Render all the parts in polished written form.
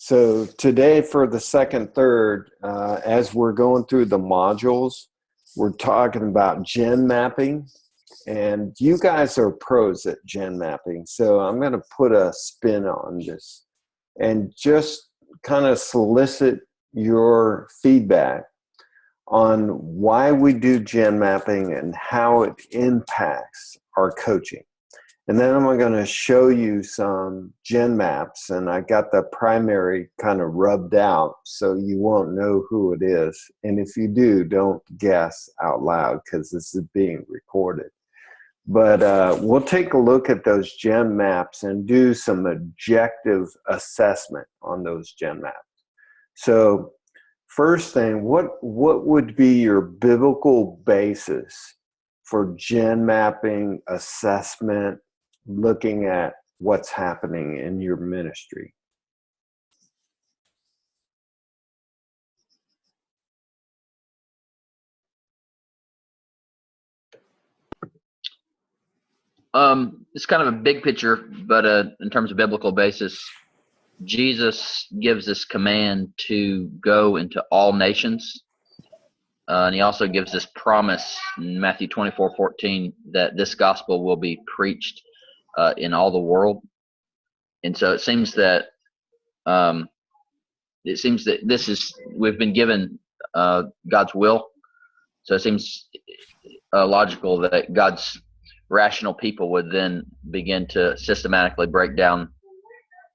So today for the second third, as we're going through the modules, we're talking about gen mapping. And you guys are pros at gen mapping. So I'm going to put a spin on this and just kind of solicit your feedback on why we do gen mapping and how it impacts our coaching. And then I'm going to show you some gen maps, and I got the primary kind of rubbed out so you won't know who it is. And if you do, don't guess out loud because this is being recorded. But we'll take a look at those gen maps and do some objective assessment on those gen maps. So first thing, what would be your biblical basis for gen mapping assessment, looking at what's happening in your ministry? It's kind of a big picture, but in terms of biblical basis, Jesus gives this command to go into all nations. And he also gives this promise in Matthew 24:14 that this gospel will be preached in all the world. And so it seems that we've been given God's will. So it seems logical that God's rational people would then begin to systematically break down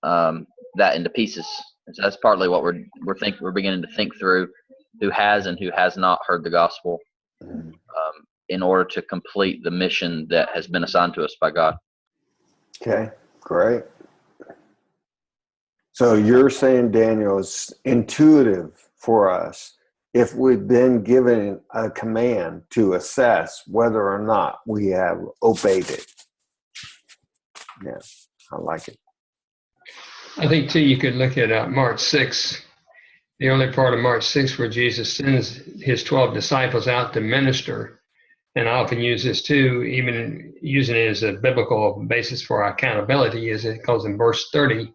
that into pieces. And so that's partly what we're beginning to think through, who has and who has not heard the gospel, in order to complete the mission that has been assigned to us by God. Okay, great. So you're saying, Daniel, it's intuitive for us if we've been given a command to assess whether or not we have obeyed it. Yeah, I like it. I think, too, you could look at Mark 6, the early part of Mark 6, where Jesus sends his 12 disciples out to minister. And I often use this, too, even using it as a biblical basis for accountability, is it calls in verse 30,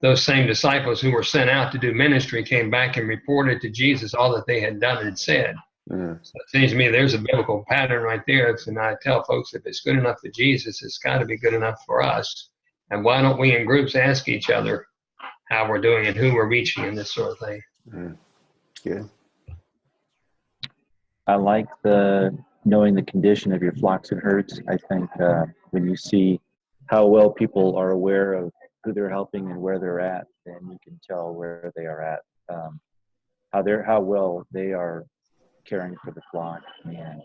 those same disciples who were sent out to do ministry came back and reported to Jesus all that they had done and said. So it seems to me there's a biblical pattern right there. And I tell folks, if it's good enough for Jesus, it's got to be good enough for us. And why don't we in groups ask each other how we're doing and who we're reaching and this sort of thing? Good. I like knowing the condition of your flocks and herds. I think when you see how well people are aware of who they're helping and where they're at, then you can tell where they are at, how well they are caring for the flock, and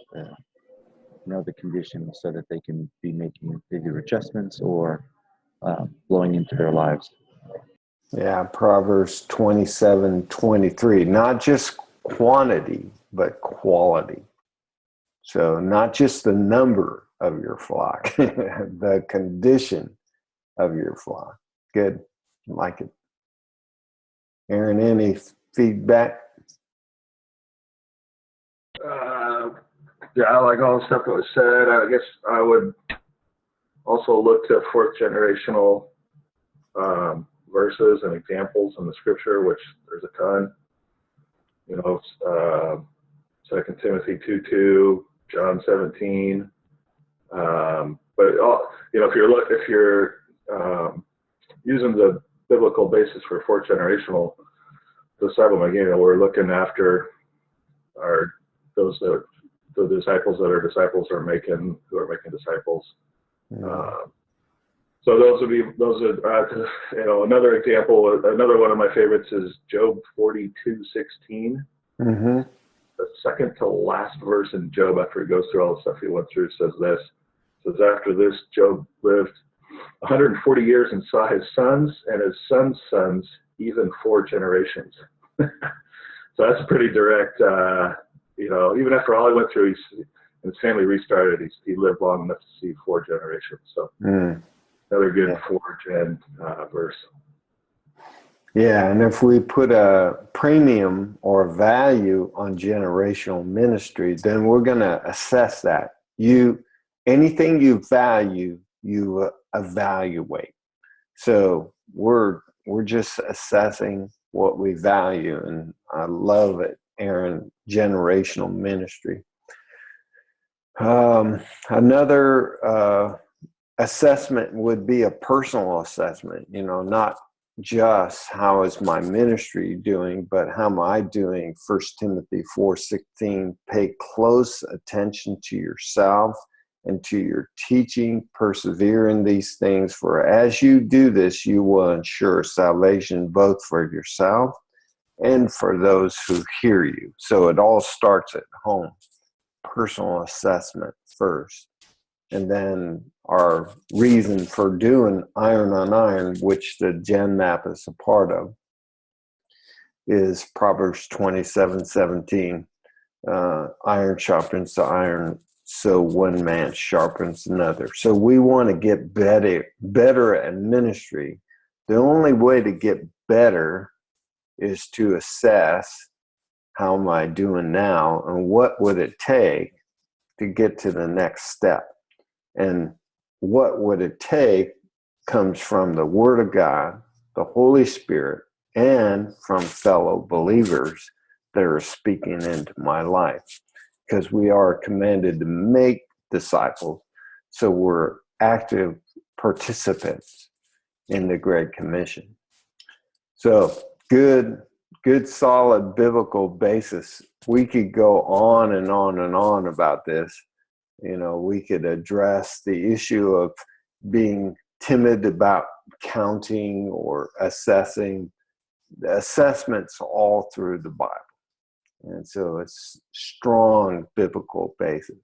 know the conditions so that they can be making either adjustments or blowing into their lives. Yeah, Proverbs 27:23, not just quantity, but quality. So not just the number of your flock, the condition of your flock. Good, like it. Aaron, any feedback? Yeah, I like all the stuff that was said. I guess I would also look to fourth generational verses and examples in the scripture, which there's a ton. 2 Timothy 2:2, John 17. But if you're using the biblical basis for fourth generational disciple, again, we're looking after the disciples that are disciples who are making disciples. So another example. Another one of my favorites is Job 42:16. The second to last verse in Job, after he goes through all the stuff he went through, says this. It says, after this, Job lived 140 years and saw his sons and his sons' sons, even 4 generations. So that's pretty direct. Even after all he went through, and his family restarted, he lived long enough to see 4 generations. So another good 4-gen verse. Yeah, and if we put a premium or value on generational ministry, then we're going to assess that. Anything you value, you evaluate. So we're we're just assessing what we value. And I love it, Aaron, generational ministry. Another assessment would be a personal assessment, not just how is my ministry doing, but how am I doing? 1 Timothy 4:16, pay close attention to yourself and to your teaching, persevere in these things, for as you do this, you will ensure salvation both for yourself and for those who hear you. So it all starts at home. Personal assessment first. And then our reason for doing Iron on Iron, which the Gen Map is a part of, is Proverbs 27:17. Iron sharpens the iron, so one man sharpens another. So we want to get better at ministry. The only way to get better is to assess, how am I doing now, and what would it take to get to the next step? And what would it take comes from the Word of God, the Holy Spirit, and from fellow believers that are speaking into my life. Because we are commanded to make disciples, so we're active participants in the Great Commission. So good solid biblical basis. We could go on and on and on about this. We could address the issue of being timid about counting or assessing. The assessments all through the Bible. And so it's strong biblical basis.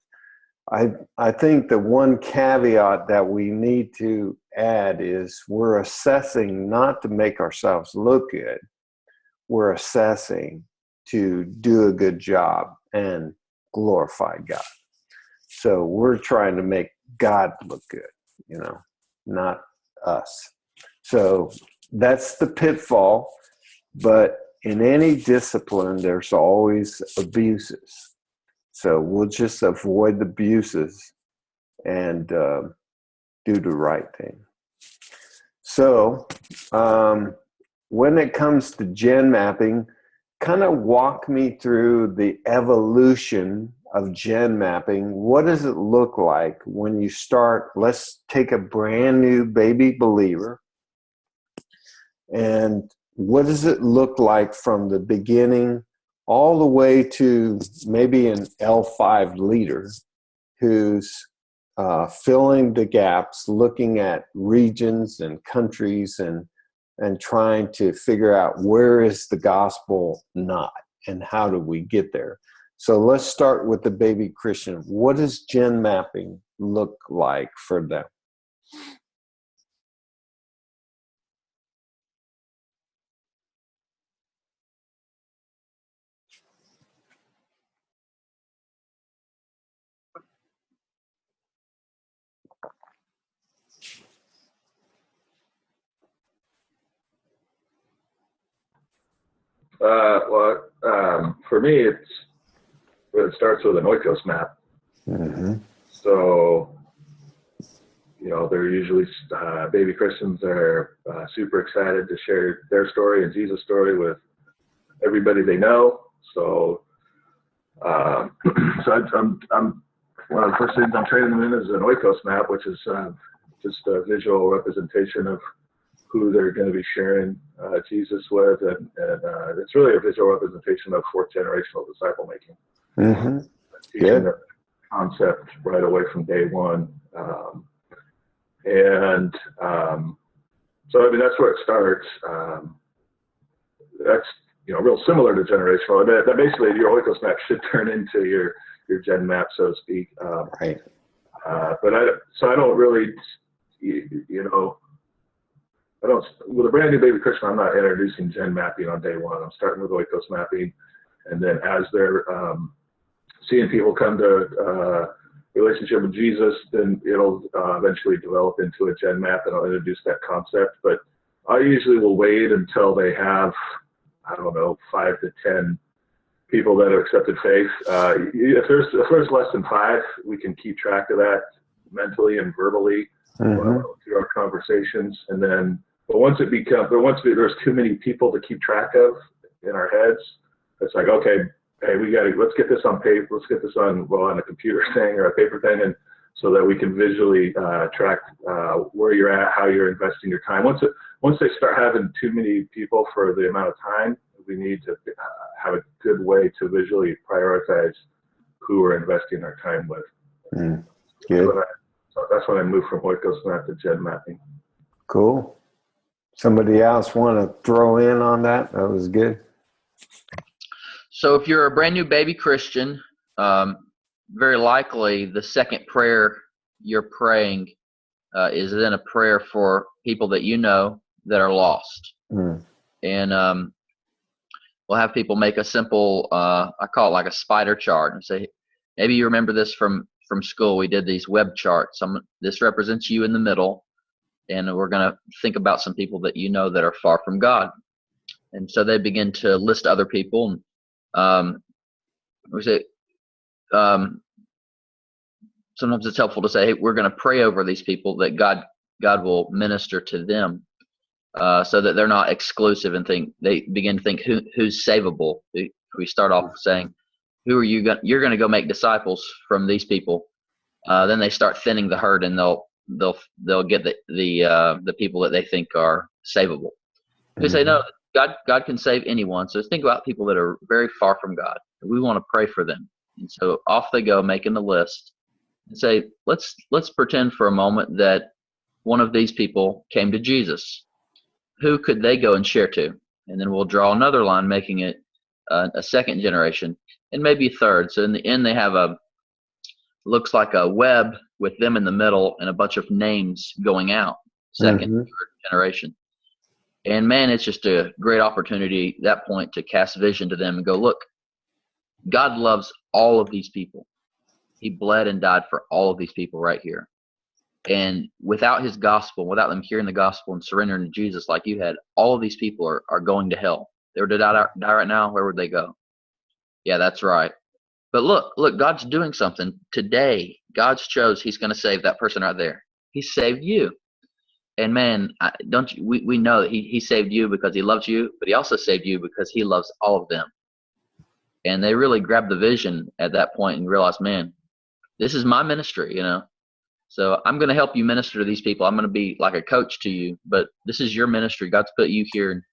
I think the one caveat that we need to add is we're assessing not to make ourselves look good. We're assessing to do a good job and glorify God. So we're trying to make God look good, not us. So that's the pitfall. But in any discipline, there's always abuses. So we'll just avoid the abuses and do the right thing. So when it comes to gen mapping, kind of walk me through the evolution of gen mapping. What does it look like when you start? Let's take a brand new baby believer. And what does it look like from the beginning all the way to maybe an L5 leader who's filling the gaps, looking at regions and countries and trying to figure out where is the gospel not and how do we get there? So let's start with the baby Christian. What does gen mapping look like for them? For me, it starts with an oikos map. Mm-hmm. So, they're usually baby Christians that are super excited to share their story and Jesus' story with everybody they know. So, I'm one of the first things I'm training them in is an oikos map, which is just a visual representation of who they're going to be sharing Jesus with, and it's really a visual representation of fourth generational disciple making. Mm-hmm. Teaching the concept right away from day one, so that's where it starts. That's real similar to generational. That basically your oikos map should turn into your gen map, so to speak. Right. But I don't really, with a brand new baby Christian, I'm not introducing gen mapping on day one. I'm starting with oikos mapping, and then as they're seeing people come to relationship with Jesus, then it'll eventually develop into a gen map, and I'll introduce that concept. But I usually will wait until they have, 5 to 10 people that have accepted faith. If there's less than 5, we can keep track of that mentally and verbally through our conversations, and then But once there's too many people to keep track of in our heads, it's like, okay, hey, let's get this on paper, let's get this on a computer thing or a paper thing, and so that we can visually track where you're at, how you're investing your time. Once they start having too many people for the amount of time, we need to have a good way to visually prioritize who we're investing our time with. Good. So that's when I moved from Oikos Map to Gen Mapping. Cool. Somebody else want to throw in on that? That was good. So if you're a brand new baby Christian, very likely the second prayer you're praying is then a prayer for people that you know that are lost. And we'll have people make a simple, I call it like a spider chart, and say, maybe you remember this from school. We did these web charts. This represents you in the middle, and we're going to think about some people that you know that are far from God. And so they begin to list other people. And we say, sometimes it's helpful to say, hey, we're going to pray over these people that God will minister to them, so that they're not exclusive and they begin to think who's savable. We start off saying, who are you going? You're going to go make disciples from these people. Then they start thinning the herd, and they'll get the people that they think are savable. They say, no, God can save anyone. So think about people that are very far from God. We want to pray for them. And so off they go, making the list, and say, let's pretend for a moment that one of these people came to Jesus. Who could they go and share to? And then we'll draw another line, making it a second generation, and maybe a third. So in the end, they have looks like a web with them in the middle and a bunch of names going out, second, third generation. And man, it's just a great opportunity at that point to cast vision to them and go, look, God loves all of these people. He bled and died for all of these people right here. And without his gospel, without them hearing the gospel and surrendering to Jesus like you had, all of these people are going to hell. They were to die right now, where would they go? Yeah, that's right. But look, God's doing something today. God's chose, he's going to save that person right there. He saved you. And man, we know that he saved you because he loves you, but he also saved you because he loves all of them. And they really grabbed the vision at that point and realized, man, this is my ministry, So I'm going to help you minister to these people. I'm going to be like a coach to you, but this is your ministry. God's put you here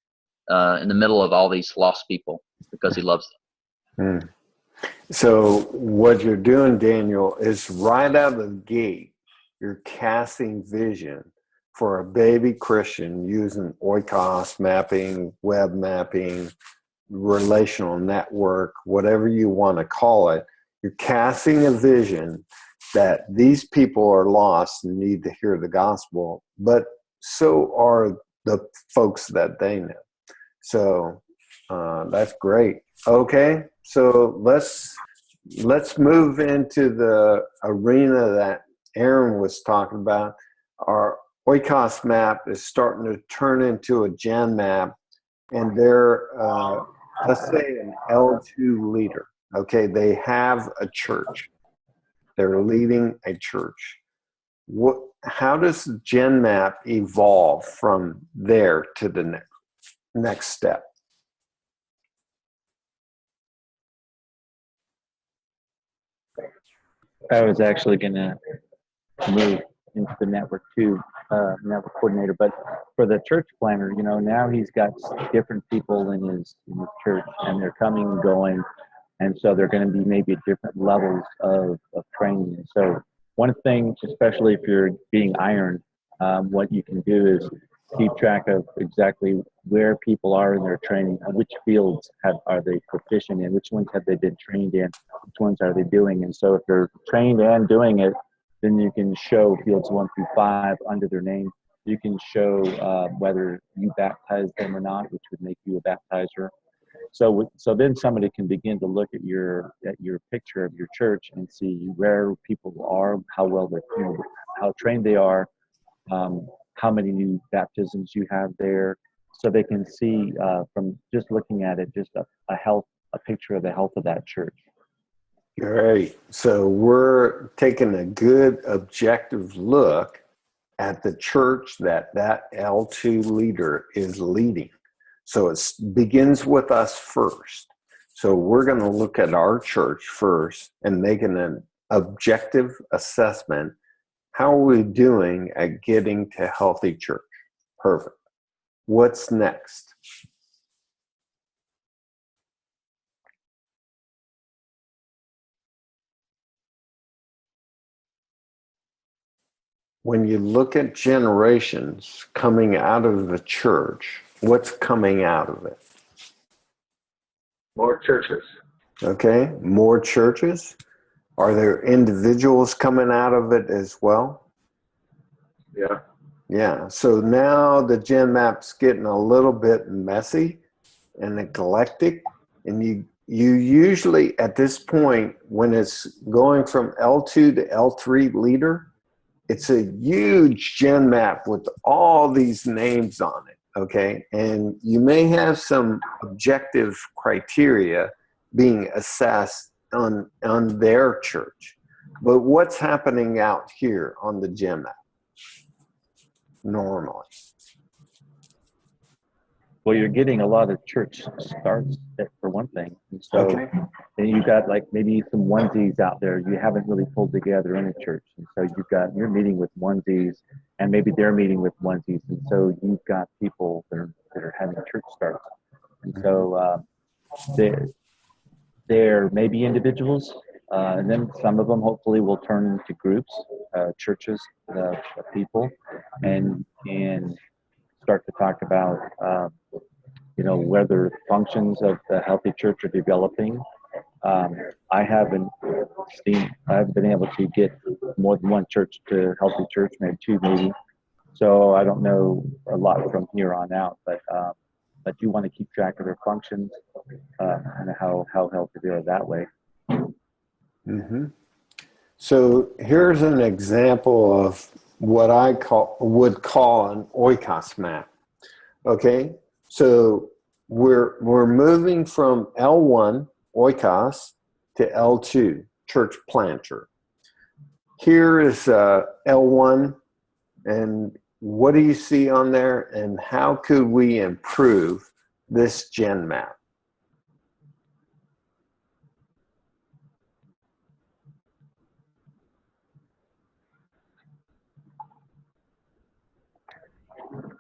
in the middle of all these lost people because he loves them. So what you're doing, Daniel, is right out of the gate, you're casting vision for a baby Christian using Oikos mapping, web mapping, relational network, whatever you want to call it. You're casting a vision that these people are lost and need to hear the gospel, but so are the folks that they know. So that's great. Okay, so let's move into the arena that Aaron was talking about. Our Oikos map is starting to turn into a Gen map, and they're, let's say, an L2 leader. Okay, they have a church. They're leading a church. How does the Gen map evolve from there to the next step? I was actually going to move into the network too, network coordinator. But for the church planner, now he's got different people in his church, and they're coming and going, and so they're going to be maybe at different levels of training. And so one thing, especially if you're being ironed, what you can do is keep track of exactly where people are in their training, and which fields are they proficient in, which ones have they been trained in, which ones are they doing. And so if they're trained and doing it, then you can show fields 1 through 5 under their name. You can show whether you baptize them or not, which would make you a baptizer. So then somebody can begin to look at your picture of your church and see where people are, how well they're, how trained they are, how many new baptisms you have there, so they can see from just looking at it, just a picture of the health of that church. Great. So we're taking a good objective look at the church that that L2 leader is leading. So it begins with us first. So we're going to look at our church first and make an objective assessment. How are we doing at getting to healthy church? Perfect. What's next? When you look at generations coming out of the church, what's coming out of it? More churches. Okay, more churches. Are there individuals coming out of it as well? Yeah. Yeah, so now the Gen Map's getting a little bit messy and eclectic, and you usually at this point, when it's going from L2 to L3 leader, it's a huge Gen Map with all these names on it, okay? And you may have some objective criteria being assessed on their church. But what's happening out here on the Gen Map normally? Well, you're getting a lot of church starts for one thing. And so Okay. then you've got like maybe some onesies out there you haven't really pulled together in a church. And so you're meeting with onesies and maybe they're meeting with onesies. And so you've got people that are having church starts. And so there may be individuals and then some of them hopefully will turn into groups, churches of people and start to talk about whether functions of the healthy church are developing. I haven't been able to get more than one church to healthy church, maybe two, maybe. So I don't know a lot from here on out, but you want to keep track of their functions and how healthy they are that way. Mm-hmm. So here's an example of what I would call an oikos map. Okay, so we're moving from L1 oikos to L2 church planter. Here is L1, and what do you see on there, and how could we improve this Gen Map?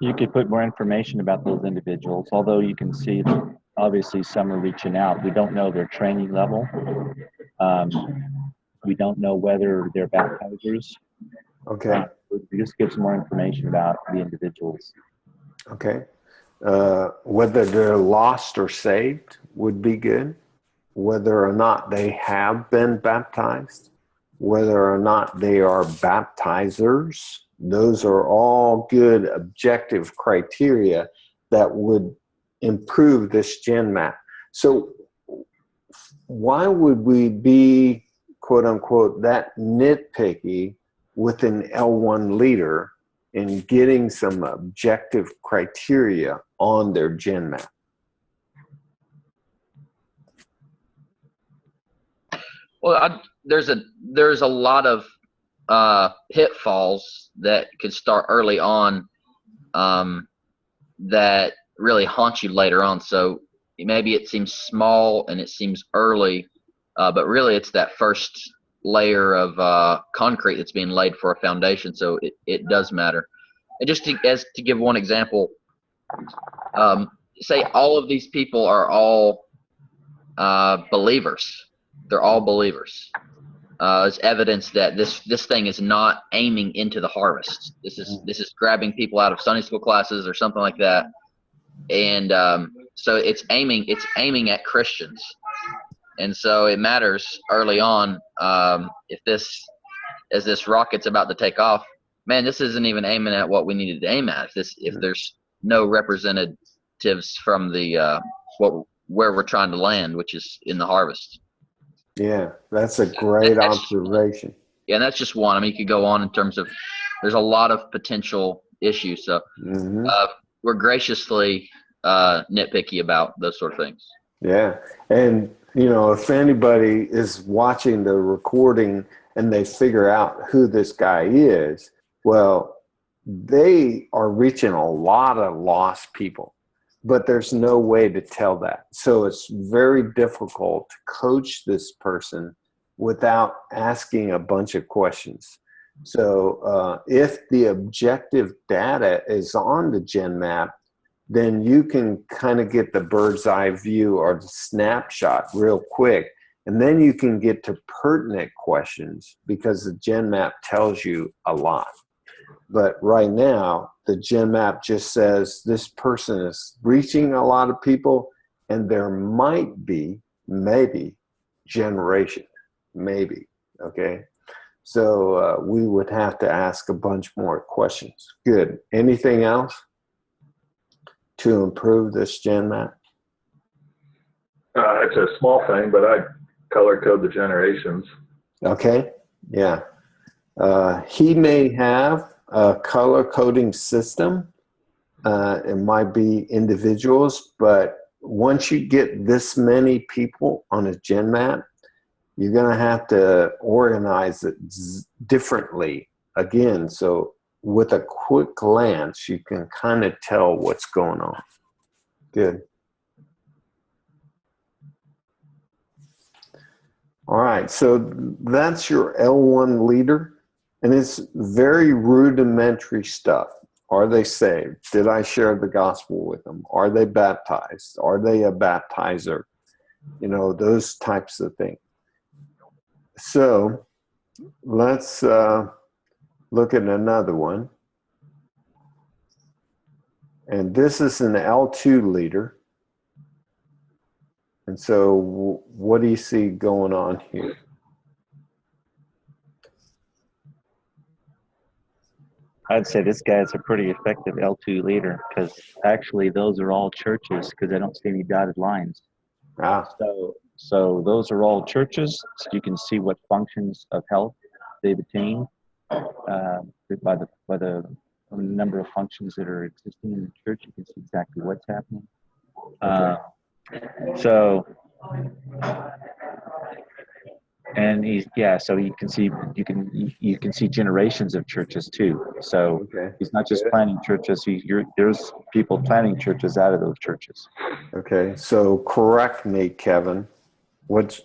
You could put more information about those individuals, although you can see that obviously some are reaching out. We don't know their training level. We don't know whether they're baptizers. Okay. We just give some more information about the individuals. Okay. Whether they're lost or saved would be good. Whether or not they have been baptized, whether or not they are baptizers, those are all good objective criteria that would improve this Gen Map. So why would we be, quote unquote, that nitpicky with an L1 leader in getting some objective criteria on their Gen Map? Well, there's a lot of pitfalls that could start early on that really haunt you later on. So maybe it seems small and it seems early, but really it's that first layer of concrete that's being laid for a foundation. So it does matter. And just to give one example, say all of these people are all believers. They're all believers. It's evidence that this thing is not aiming into the harvest. This is grabbing people out of Sunday school classes or something like that, and so it's aiming at Christians, and so it matters early on. If this rocket's about to take off, man, this isn't even aiming at what we needed to aim at. If there's no representatives from the where we're trying to land, which is in the harvest. Yeah, that's a great observation. Yeah, and that's just one. I mean, you could go on in terms of there's a lot of potential issues. So we're graciously nitpicky about those sort of things. Yeah, and if anybody is watching the recording and they figure out who this guy is, well, they are reaching a lot of lost people, but there's no way to tell that. So it's very difficult to coach this person without asking a bunch of questions. So if the objective data is on the GenMap, then you can kind of get the bird's eye view or the snapshot real quick. And then you can get to pertinent questions because the GenMap tells you a lot. But right now, the GenMap just says this person is reaching a lot of people, and there might be, maybe, generation, maybe, okay? So we would have to ask a bunch more questions. Good. Anything else to improve this GenMap? It's a small thing, but I color code the generations. Okay, yeah. He may have a color coding system. It might be individuals, but once you get this many people on a GenMap, you're going to have to organize it differently again. So with a quick glance, you can kind of tell what's going on. Good. All right, so that's your L1 leader, and it's very rudimentary stuff. Are they saved? Did I share the gospel with them? Are they baptized? Are they a baptizer? You know, those types of things. So let's look at another one. And this is an L2 leader. And so what do you see going on here? I'd say this guy's a pretty effective L2 leader because actually those are all churches because I don't see any dotted lines. Ah, So those are all churches. So you can see what functions of health they've attained by the number of functions that are existing in the church. You can see exactly what's happening. So you can see generations of churches too. So okay. he's not just planting churches. There's people planting churches out of those churches. Okay, so correct me, Kevin. What's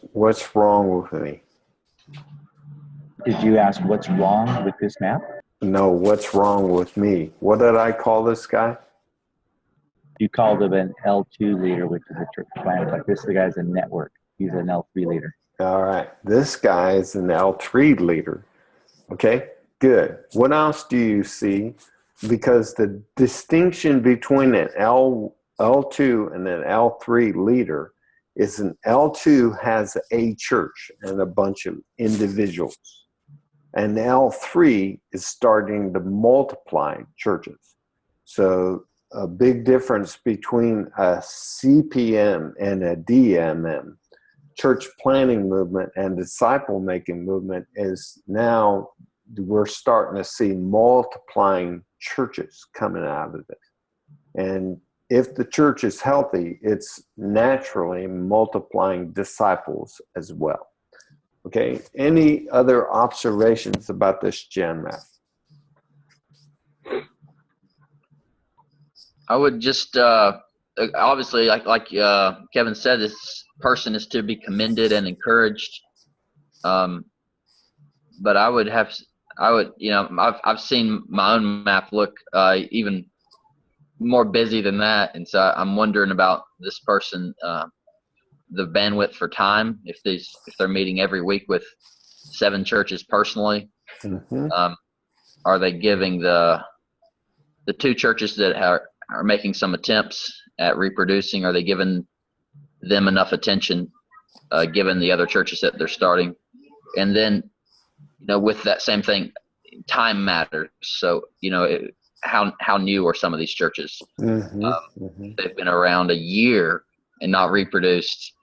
wrong with me? Did you ask what's wrong with this map? No, what's wrong with me? What did I call this guy? You called him an L2 leader, which is a church planter. Like this guy's a network. He's an L3 leader. All right, this guy is an L3 leader. Okay, good. What else do you see? Because the distinction between an L2 and an L3 leader is an L2 has a church and a bunch of individuals. And L3 is starting to multiply churches. So a big difference between a CPM and a DMM, church planning movement and disciple making movement, is now we're starting to see multiplying churches coming out of it. And if the church is healthy, it's naturally multiplying disciples as well. Okay, any other observations about this GenMap? I would just obviously, like Kevin said, this person is to be commended and encouraged. But I've seen my own map look even more busy than that, and so I'm wondering about this person, the bandwidth for time. If they're meeting every week with 7 churches personally, are they giving the 2 churches that are making some attempts at reproducing, are they giving them enough attention given the other churches that they're starting? And then, with that same thing, time matters. So, how new are some of these churches? They've been around a year and not reproduced.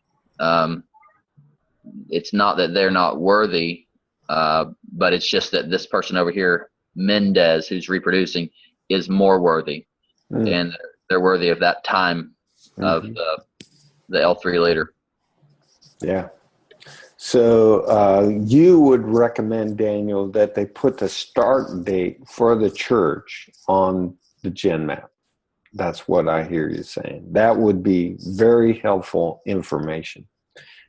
It's not that they're not worthy, but it's just that this person over here, Mendez, who's reproducing, is more worthy. And they're worthy of that time of the L3 leader. Yeah. So you would recommend, Daniel, that they put the start date for the church on the Gen Map. That's what I hear you saying. That would be very helpful information.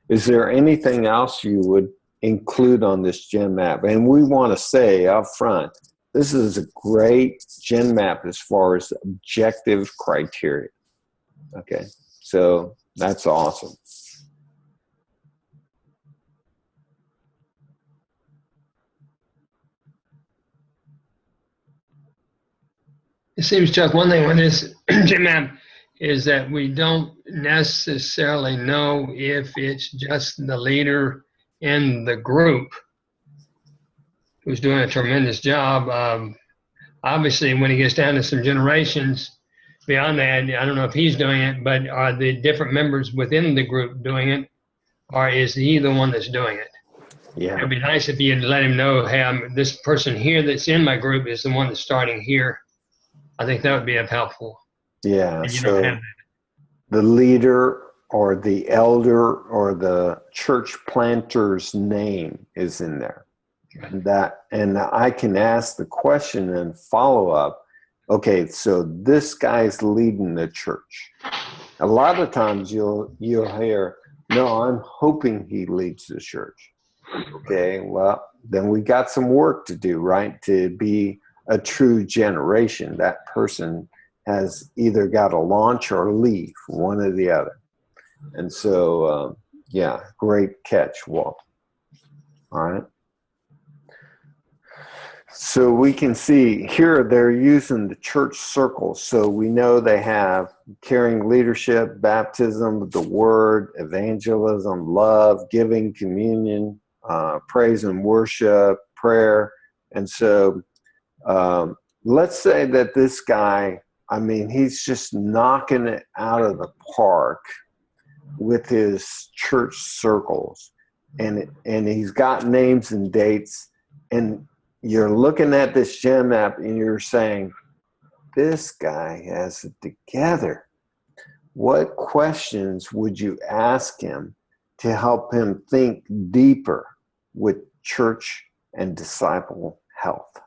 Is there anything else you would include on this Gen Map? And we want to say up front, this is a great Gen Map as far as objective criteria. Okay, so that's awesome. It seems, Chuck, one thing with this Gen Map is that we don't necessarily know if it's just the leader in the group who's doing a tremendous job. Obviously, when he gets down to some generations beyond that, I don't know if he's doing it, but are the different members within the group doing it, or is he the one that's doing it? Yeah. It'd be nice if you'd let him know, hey, this person here that's in my group is the one that's starting here. I think that would be helpful. Yeah, And you don't have so the leader or the elder or the church planter's name is in there. That, and I can ask the question and follow up. Okay, so this guy's leading the church. A lot of times you'll hear, no, I'm hoping he leads the church. Okay, well, then we got some work to do, right? To be a true generation. That person has either got to launch or leave, one or the other. And so, yeah, great catch, Walt. All right. So we can see here they're using the church circles. So we know they have caring leadership, baptism, the word, evangelism, love, giving, communion, praise and worship, prayer. And so let's say that this guy, I mean, he's just knocking it out of the park with his church circles. And he's got names and dates. And you're looking at this Gen Map and you're saying, this guy has it together. What questions would you ask him to help him think deeper with church and disciple health?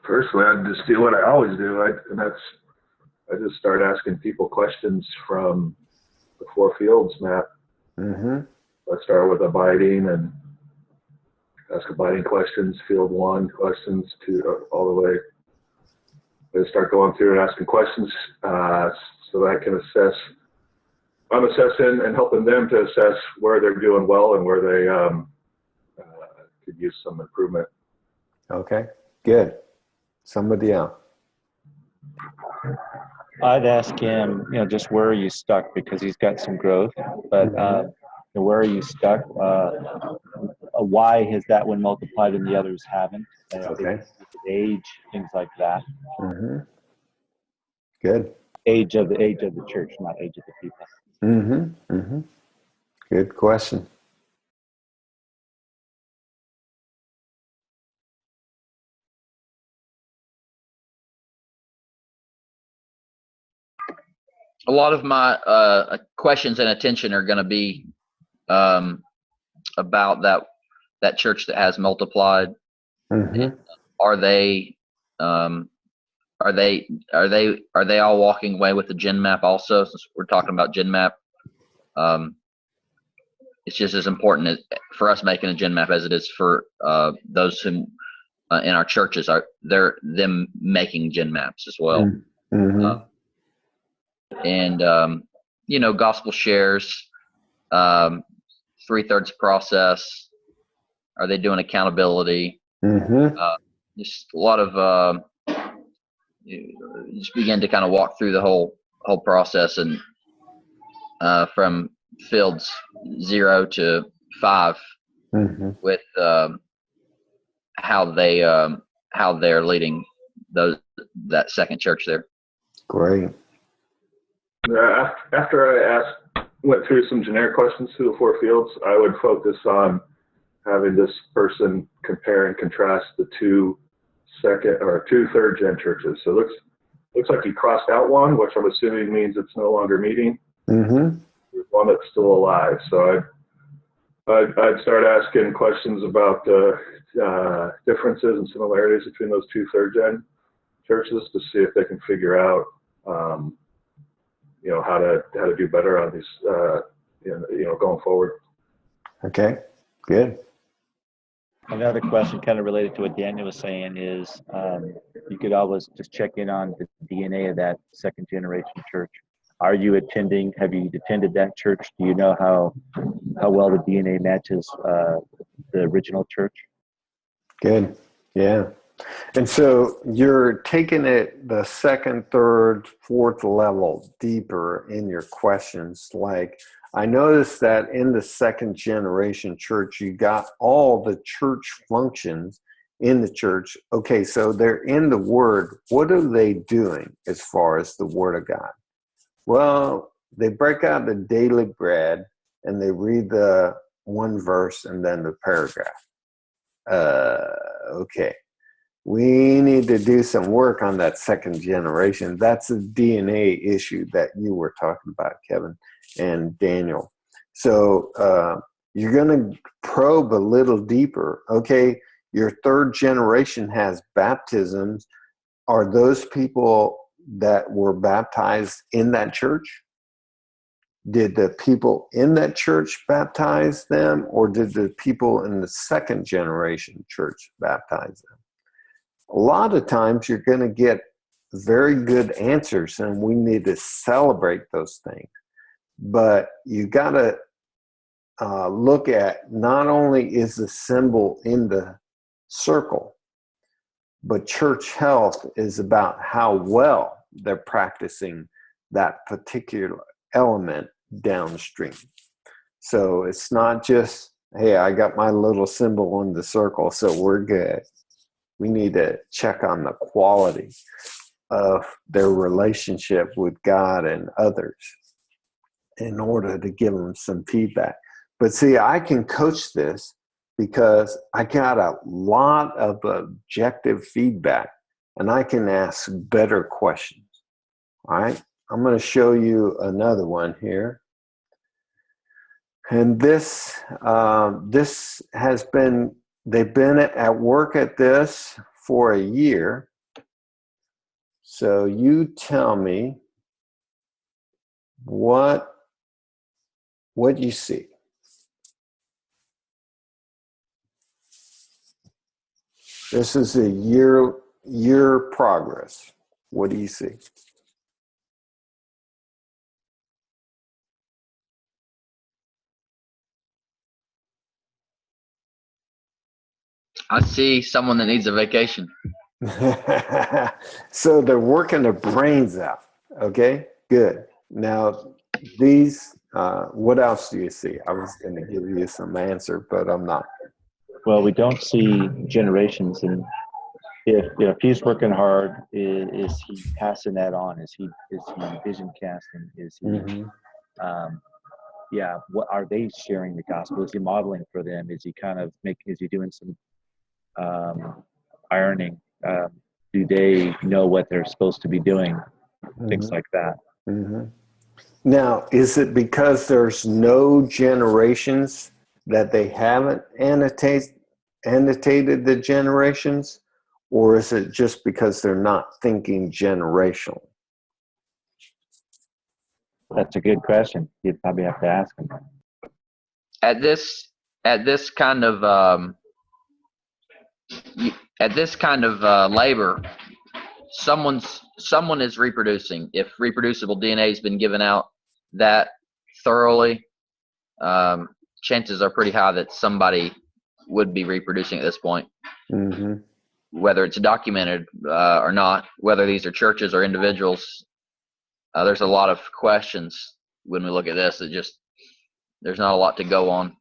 Personally, I'd just do what I always do. I just start asking people questions from the Four Fields map. Mm-hmm. I start with abiding and ask abiding questions, field 1 questions, 2 all the way. I start going through and asking questions so that I can assess. I'm assessing and helping them to assess where they're doing well and where they could use some improvement. Okay, good. Somebody else. I'd ask him, just where are you stuck, because he's got some growth, but where are you stuck? Why has that one multiplied and the others haven't? Okay. Age, things like that. Mm-hmm. Good. Age of the church, not age of the people. Mm-hmm. Mm-hmm. Good question. A lot of my questions and attention are going to be about that church that has multiplied. Mm-hmm. Are they all walking away with the Gen Map also? Since we're talking about Gen Map, it's just as important for us making a Gen Map as it is for those who in our churches them making Gen Maps as well. Mm-hmm. And gospel shares, 3/3 process. Are they doing accountability? Mm-hmm. Just a lot of just begin to kind of walk through the whole process, and from fields 0 to 5 Mm-hmm. with how they're leading that second church there. Great. After I went through some generic questions through the Four Fields, I would focus on having this person compare and contrast the two third gen churches. So it looks like he crossed out one, which I'm assuming means it's no longer meeting. Mm-hmm. There's one that's still alive. So I'd start asking questions about differences and similarities between those two third gen churches to see if they can figure out, how to do better on these, going forward. Okay, good. Another question kind of related to what Daniel was saying is you could always just check in on the DNA of that second generation church. Are you attending? Have you attended that church? Do you know how well the DNA matches the original church? Good. Yeah. And so you're taking it the second, third, fourth level deeper in your questions. Like, I noticed that in the second generation church, you got all the church functions in the church. Okay, so they're in the Word. What are they doing as far as the Word of God? Well, they break out the daily bread and they read the one verse and then the paragraph. Okay. We need to do some work on that second generation. That's a DNA issue that you were talking about, Kevin and Daniel. So you're going to probe a little deeper. Okay, your third generation has baptisms. Are those people that were baptized in that church? Did the people in that church baptize them, or did the people in the second generation church baptize them? A lot of times you're going to get very good answers, and we need to celebrate those things. But you got to look at, not only is the symbol in the circle, but church health is about how well they're practicing that particular element downstream. So it's not just, hey, I got my little symbol in the circle, so we're good. We need to check on the quality of their relationship with God and others in order to give them some feedback. But see, I can coach this because I got a lot of objective feedback and I can ask better questions. All right, I'm going to show you another one here. And this has been, they've been at work at this for a year. So you tell me what you see. This is a year progress. What do you see? I see someone that needs a vacation. So they're working their brains out. Okay, good. Now, these, what else do you see? I was going to give you some answer, but I'm not. Well, we don't see generations, and if he's working hard, is he passing that on? Is he vision casting? Is he, what are they sharing the gospel? Is he modeling for them? Is he is he doing some ironing? Do they know what they're supposed to be doing? Things like that. Now, is it because there's no generations that they haven't annotated the generations, or is it just because they're not thinking generational? That's a good question. You'd probably have to ask them. At this kind of labor, someone is reproducing. If reproducible DNA has been given out that thoroughly, chances are pretty high that somebody would be reproducing at this point. Whether it's documented or not, whether these are churches or individuals, there's a lot of questions when we look at this. There's not a lot to go on.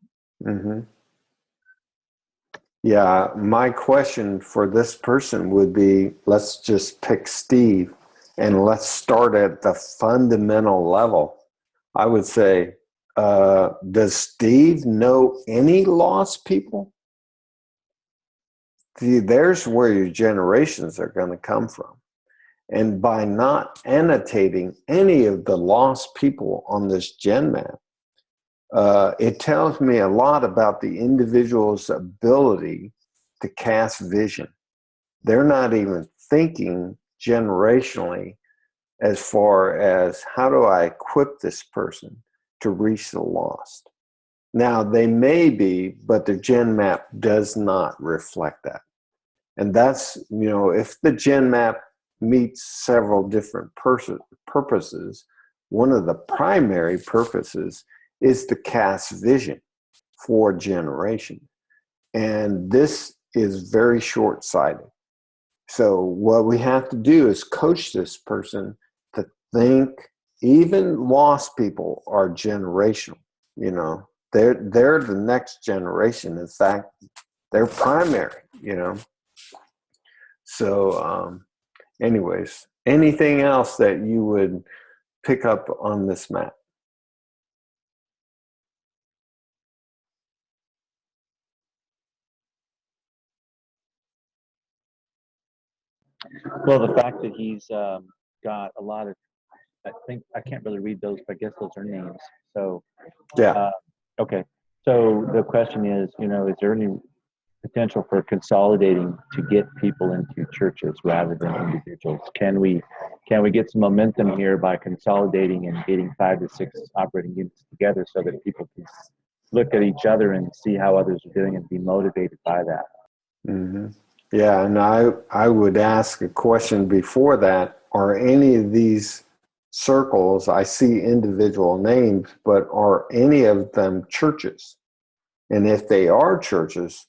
Yeah, my question for this person would be, let's just pick Steve and let's start at the fundamental level. I would say, does Steve know any lost people? See, there's where your generations are going to come from. And by not annotating any of the lost people on this gen map, it tells me a lot about the individual's ability to cast vision. They're not even thinking generationally as far as how do I equip this person to reach the lost. Now, they may be, but the gen map does not reflect that. And that's, if the gen map meets several different purposes, one of the primary purposes is to cast vision for generation. And this is very short-sighted. So what we have to do is coach this person to think. Even lost people are generational. They're the next generation. In fact, they're primary. So anyways, anything else that you would pick up on this map? Well, the fact that he's got a lot of, I can't really read those, but I guess those are names. So, Yeah. Okay. So the question is, is there any potential for consolidating to get people into churches rather than individuals? Can we get some momentum here by consolidating and getting 5 to 6 operating units together so that people can look at each other and see how others are doing and be motivated by that? Mm-hmm. Yeah, and I would ask a question before that. Are any of these circles, I see individual names, but are any of them churches? And if they are churches,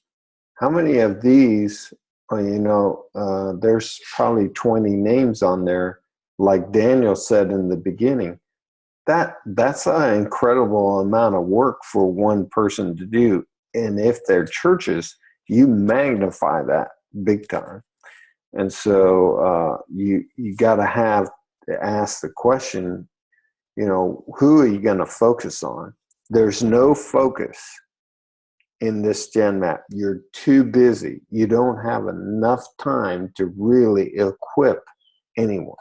how many of these, there's probably 20 names on there, like Daniel said in the beginning. That's an incredible amount of work for one person to do. And if they're churches, you magnify that big time. And so you got to have to ask the question, who are you going to focus on? There's no focus in this gen map. You're too busy. You don't have enough time to really equip anyone.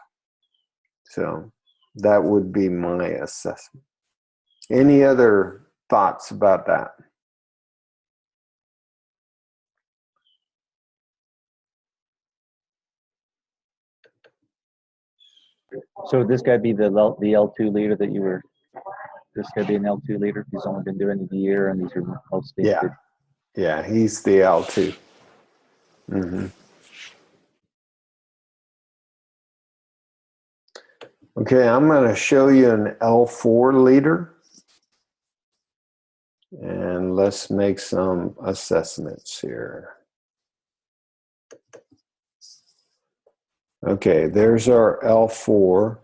So that would be my assessment. Any other thoughts about that? So would this guy be the L2 leader that you were, this guy be an L2 leader? He's only been doing it a year and these are mostly good. Yeah, he's the L2. Mm-hmm. Okay, I'm going to show you an L4 leader. And let's make some assessments here. Okay, there's our L4.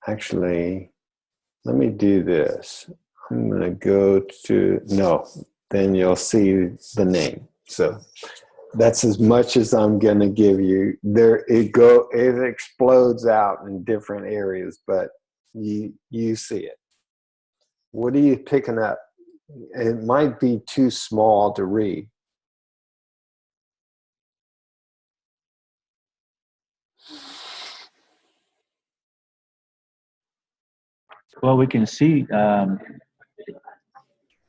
Actually, let me do this. I'm going to go to, no, then you'll see the name. So that's as much as I'm going to give you. It explodes out in different areas, but you see it. What are you picking up? It might be too small to read. Well, we can see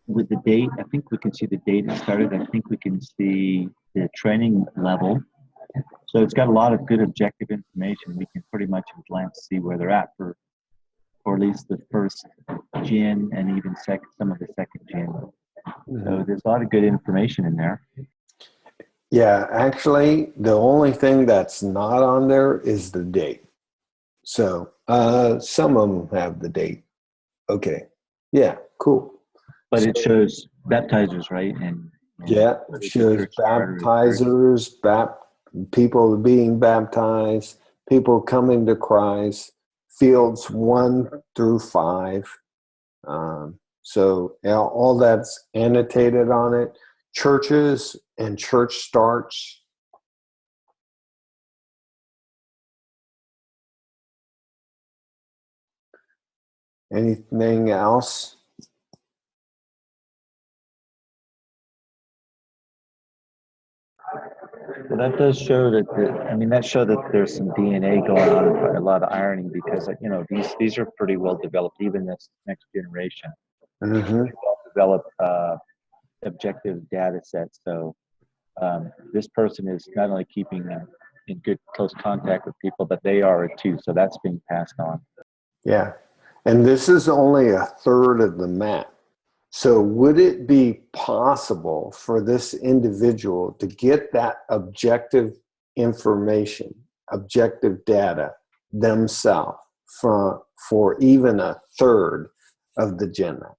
with the date, I think we can see the date it started. I think we can see the training level. So it's got a lot of good objective information. We can pretty much at a glance see where they're at for at least the first gen and even some of the second gen. So there's a lot of good information in there. Yeah, actually, the only thing that's not on there is the date. So some of them have the date. Okay. Yeah, cool. But it shows baptizers, right? And yeah, it shows baptizers, people being baptized, people coming to Christ, fields 1 through 5. So all that's annotated on it. Churches and church starts. Anything else? Well, that does show that, that show that there's some DNA going on, a lot of ironing, because, these are pretty well developed, even this next generation. Mm-hmm. Well developed objective data sets. So this person is not only keeping in good close contact with people, but they are too. So that's being passed on. Yeah. And this is only a third of the map. So would it be possible for this individual to get that objective information, objective data themselves for even a third of the gen map?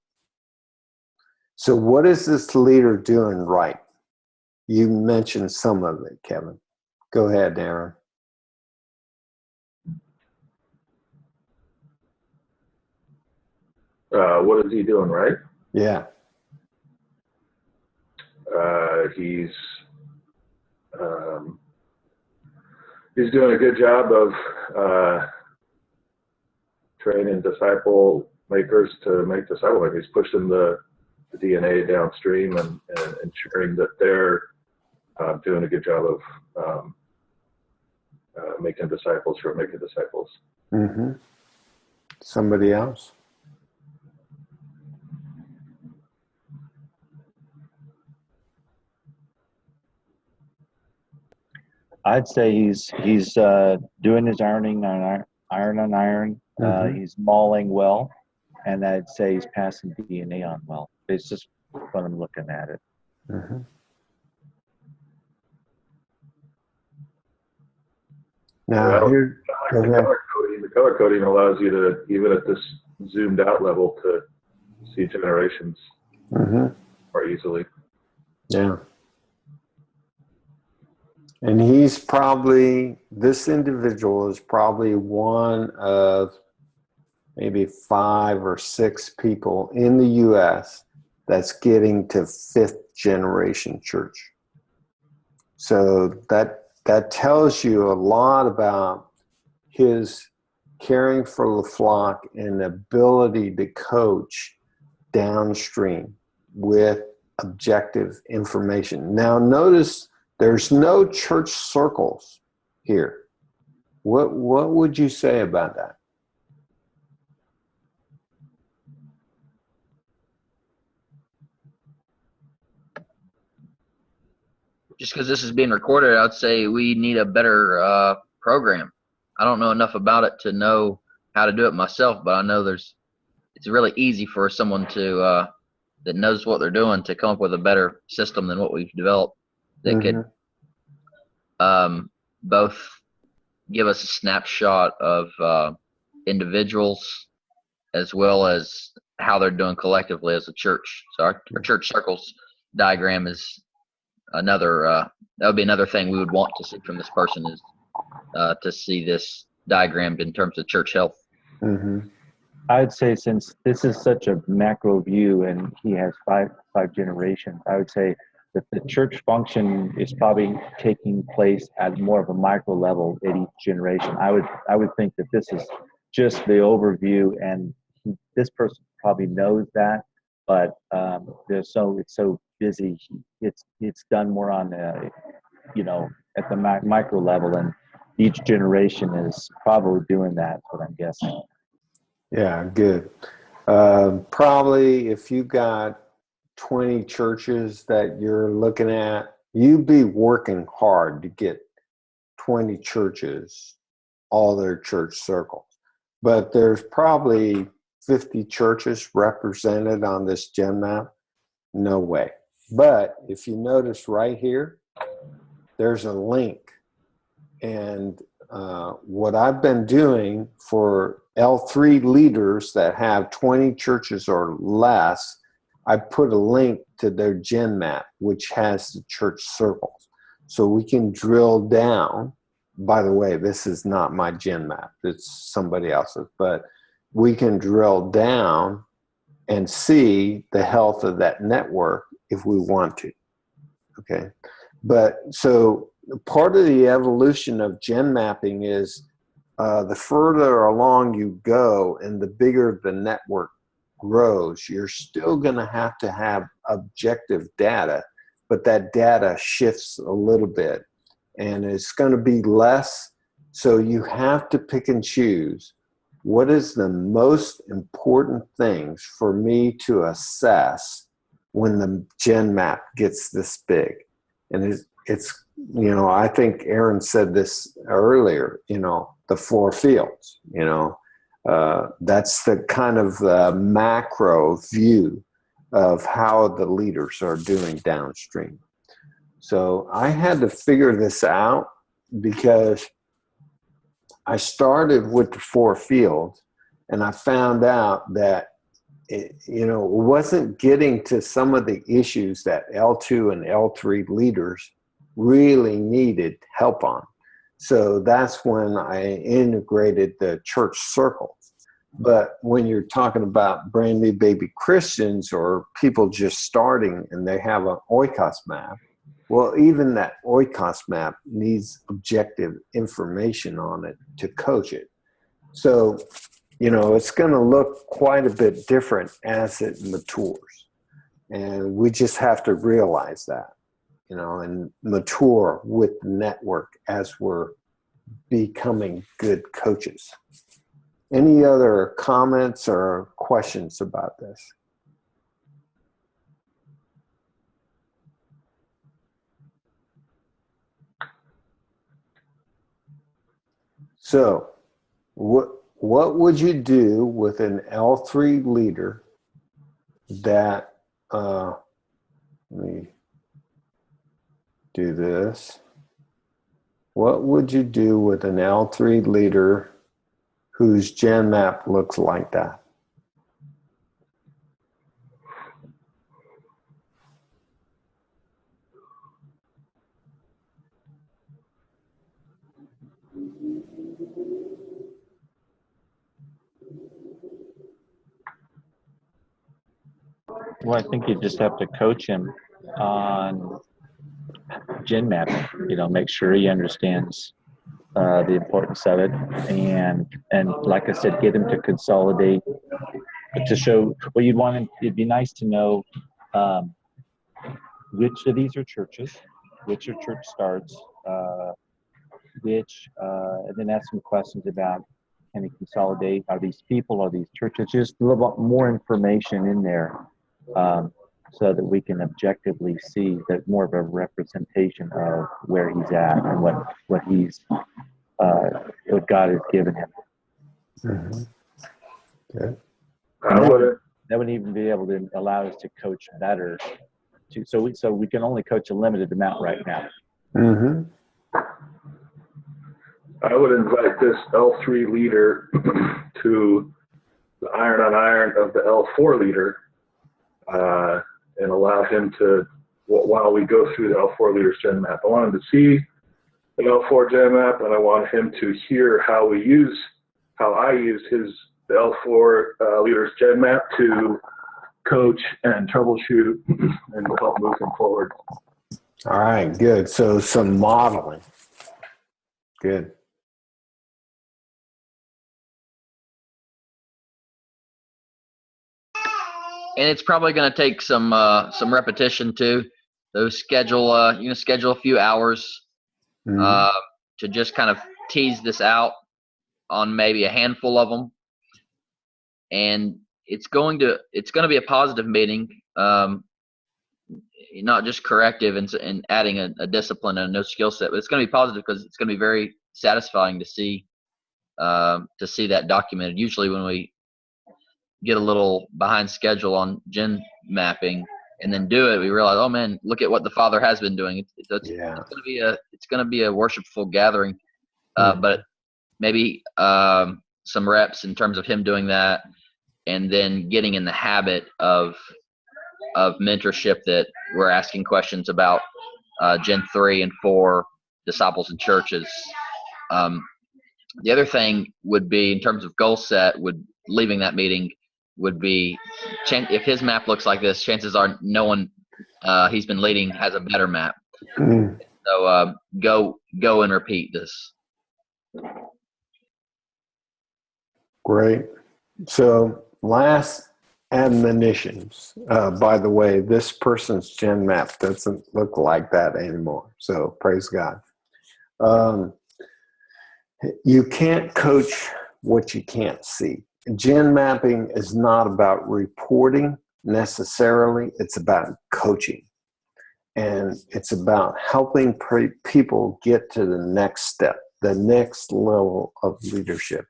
So what is this leader doing right? You mentioned some of it, Kevin. Go ahead, Aaron. What is he doing right? Yeah. He's doing a good job of training disciple makers to make disciple makers. He's pushing the DNA downstream and ensuring that they're doing a good job of making disciples who are making disciples. Mm-hmm. Somebody else? I'd say he's doing his ironing on iron on iron. Mm-hmm. He's mauling well, and I'd say he's passing DNA on well. It's just when I'm looking at it. Mm-hmm. Now, here, the color coding allows you to, even at this zoomed out level, to see generations mm-hmm. more easily. Yeah. And this individual is probably one of maybe 5 or 6 people in the U.S. that's getting to 5th generation church. So that tells you a lot about his caring for the flock and ability to coach downstream with objective information. Now, notice there's no church circles here. What would you say about that? Just because this is being recorded, I'd say we need a better program. I don't know enough about it to know how to do it myself, but I know it's really easy for someone to that knows what they're doing to come up with a better system than what we've developed that Mm-hmm. could both give us a snapshot of individuals as well as how they're doing collectively as a church. So our church circles diagram is another that would be another thing we would want to see from this person, is to see this diagrammed in terms of church health. Mm-hmm. I'd say, since this is such a macro view and he has five generations, I would say that the church function is probably taking place at more of a micro level at each generation. I would think that this is just the overview, and this person probably knows that, but it's so busy. It's done more on at the micro level, and each generation is probably doing that. Is what I'm guessing. Yeah, good. Probably if you got 20 churches that you're looking at, you'd be working hard to get 20 churches, all their church circles. But there's probably 50 churches represented on this gen map. No way. But if you notice right here, there's a link. And what I've been doing for L3 leaders that have 20 churches or less, I put a link to their gen map, which has the church circles. So we can drill down. By the way, this is not my gen map. It's somebody else's. But we can drill down and see the health of that network if we want to. Okay. But so part of the evolution of gen mapping is the further along you go and the bigger the network grows, you're still going to have objective data but that data shifts a little bit, and it's going to be less. So you have to pick and choose what is the most important things for me to assess when the gen map gets this big. And it's I think Aaron said this earlier, the 4 fields, that's the kind of macro view of how the leaders are doing downstream. So I had to figure this out because I started with the 4 fields, and I found out that it wasn't getting to some of the issues that L2 and L3 leaders really needed help on. So that's when I integrated the church circles. But when you're talking about brand new baby Christians or people just starting and they have an oikos map, well, even that oikos map needs objective information on it to coach it. So, it's going to look quite a bit different as it matures. And we just have to realize that, and mature with the network as we're becoming good coaches. Any other comments or questions about this? So, what would you do with an L3 leader that, let me do this. What would you do with an L3 leader whose gen map looks like that? Well, I think you just have to coach him on gen mapping. Make sure he understands the importance of it, and like I said, get him to consolidate to show. Well, you'd want him. It'd be nice to know which of these are churches, which are church starts, and then ask some questions about, can he consolidate? Are these people? Are these churches? Just a little bit more information in there. So that we can objectively see that more of a representation of where he's at and what he's what God has given him. Mm-hmm. Okay. That would even be able to allow us to coach better. So we can only coach a limited amount right now. Mm-hmm. I would invite this L3 leader to the iron on iron of the L4 leader. And allow him to, while we go through the L4 leader's gen map, I want him to see the L4 gen map, and I want him to hear how I use the L4 leader's gen map to coach and troubleshoot and help move him forward. All right, good. So some modeling. Good. And it's probably going to take some repetition too. Those schedule a few hours to just kind of tease this out on maybe a handful of them, and it's going to be a positive meeting, not just corrective and adding a discipline and a new skill set, but it's going to be positive because it's going to be very satisfying to see that documented. Usually when we get a little behind schedule on gen mapping and then do it, we realize, oh man, look at what the Father has been doing. It's going to be a worshipful gathering, but maybe some reps in terms of him doing that, and then getting in the habit of mentorship, that we're asking questions about Gen 3 and 4 disciples and churches. The other thing would be, in terms of goal set, leaving that meeting would be, if his map looks like this, chances are no one he's been leading has a better map. So go and repeat this. Great. So last admonitions. By the way, this person's gen map doesn't look like that anymore. So praise God. You can't coach what you can't see. Gen mapping is not about reporting necessarily. It's about coaching. And it's about helping people get to the next step, the next level of leadership.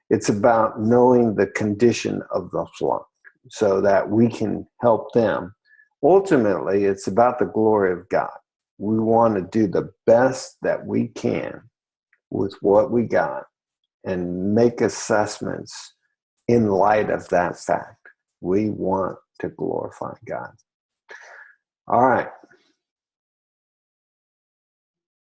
It's about knowing the condition of the flock so that we can help them. Ultimately, it's about the glory of God. We want to do the best that we can with what we got and make assessments in light of that fact. We want to glorify God. All right.